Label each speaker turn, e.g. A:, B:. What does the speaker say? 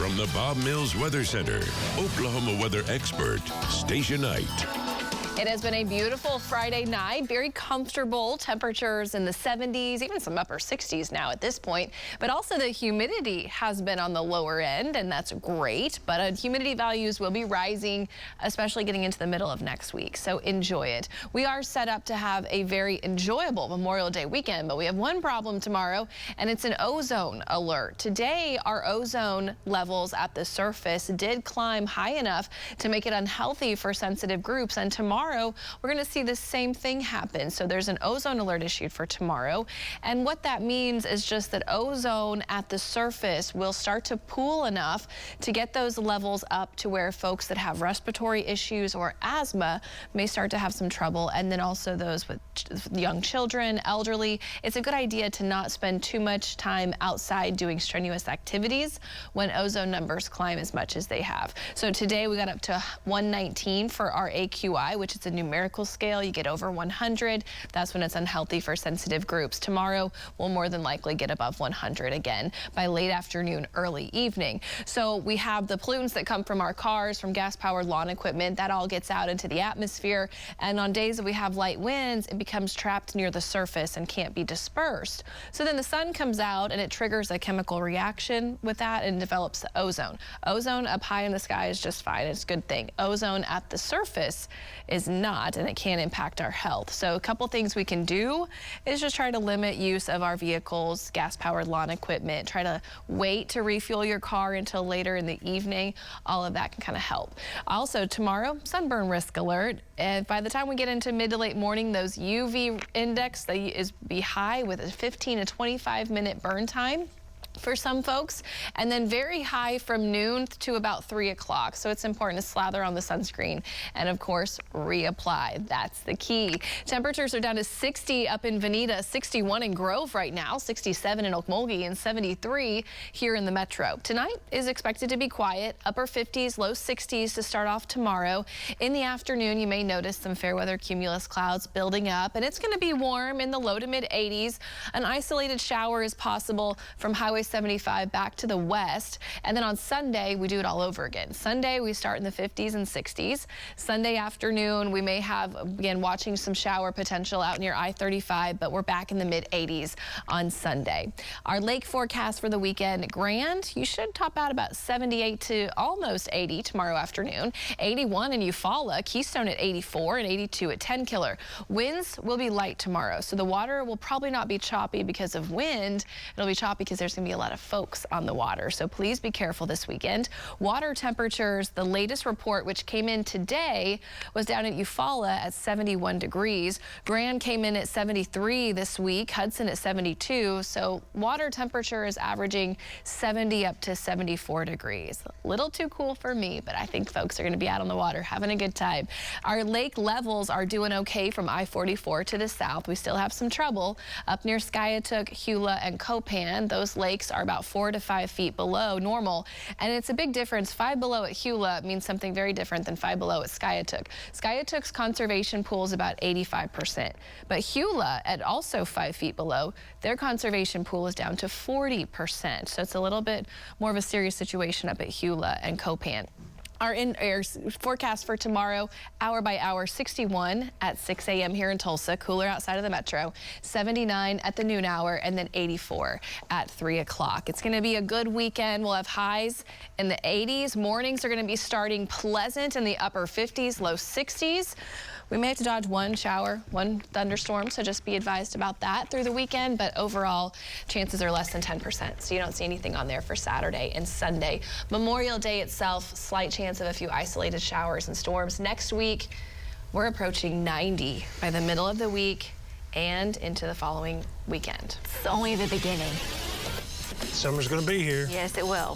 A: From the Bob Mills Weather Center, Oklahoma weather expert Stacia Knight.
B: It has been a beautiful Friday night, very comfortable temperatures in the 70s, even some upper 60s now at this point. But also the humidity has been on the lower end, and that's great. But humidity values will be rising, especially getting into the middle of next week. So enjoy it. We are set up to have a very enjoyable Memorial Day weekend, but we have one problem tomorrow, and it's an ozone alert. Today, our ozone levels at the surface did climb high enough to make it unhealthy for sensitive groups, and tomorrow we're going to see the same thing happen. So there's an ozone alert issued for tomorrow. And what that means is just that ozone at the surface will start to pool enough to get those levels up to where folks that have respiratory issues or asthma may start to have some trouble. And then also those with young children, elderly. It's a good idea to not spend too much time outside doing strenuous activities when ozone numbers climb as much as they have. So today we got up to 119 for our AQI, which is a numerical scale. You get over 100, that's when it's unhealthy for sensitive groups. Tomorrow we'll more than likely get above 100 again by late afternoon, early evening. So we have the pollutants that come from our cars, from gas-powered lawn equipment, that all gets out into the atmosphere. And on days that we have light winds, it becomes trapped near the surface and can't be dispersed. So then the sun comes out and it triggers a chemical reaction with that and develops the ozone. Ozone up high in the sky is just fine. It's a good thing. Ozone at the surface is not, and it can impact our health. So a couple things we can do is just try to limit use of our vehicles, gas-powered lawn equipment. Try to wait to refuel your car until later in the evening. All of that can kind of help. Also tomorrow, sunburn risk alert. And by the time we get into mid to late morning, those UV index is be high with a 15 to 25 minute burn time for some folks, and then very high from noon to about 3 o'clock. So it's important to slather on the sunscreen and of course reapply. That's the key. Temperatures are down to 60 up in Veneta, 61 in Grove right now, 67 in Okmulgee, and 73 here in the metro. Tonight is expected to be quiet, upper 50s, low 60s to start off tomorrow. In the afternoon, you may notice some fair weather cumulus clouds building up, and it's going to be warm in the low to mid 80s. An isolated shower is possible from Highway 75 back to the west. And then on Sunday, we do it all over again. Sunday, we start in the 50s and 60s. Sunday afternoon, we may have, again, watching some shower potential out near I-35, but we're back in the mid 80s on Sunday. Our lake forecast for the weekend, Grand, you should top out about 78 to almost 80 tomorrow afternoon. 81 in Eufaula, Keystone at 84, and 82 at Tenkiller. Winds will be light tomorrow, so the water will probably not be choppy because of wind. It'll be choppy because there's going to be a lot of folks on the water, so please be careful this weekend. Water temperatures, the latest report, which came in today, was down at Eufaula at 71 degrees. Grand came in at 73 this week, Hudson at 72, so water temperature is averaging 70 up to 74 degrees. A little too cool for me, but I think folks are going to be out on the water having a good time. Our lake levels are doing okay from I-44 to the south. We still have some trouble up near Skiatook, Hula, and Copan. Those lakes are about 4 to 5 feet below normal, and it's a big difference. 5 below at Hula means something very different than 5 below at Skiatook. Skiatook's conservation pool is about 85%, but Hula, at also 5 feet below, their conservation pool is down to 40%. So it's a little bit more of a serious situation up at Hula and Copan. Our in-air forecast for tomorrow, hour by hour, 61 at 6 a.m. here in Tulsa, cooler outside of the metro, 79 at the noon hour, and then 84 at 3 o'clock. It's going to be a good weekend. We'll have highs in the 80s. Mornings are going to be starting pleasant in the upper 50s, low 60s. We may have to dodge one shower, one thunderstorm, so just be advised about that through the weekend. But overall, chances are less than 10%, so you don't see anything on there for Saturday and Sunday. Memorial Day itself, slight chance of a few isolated showers and storms. Next week, we're approaching 90 by the middle of the week and into the following weekend.
C: It's only the beginning.
D: Summer's going to be here.
C: Yes, it will.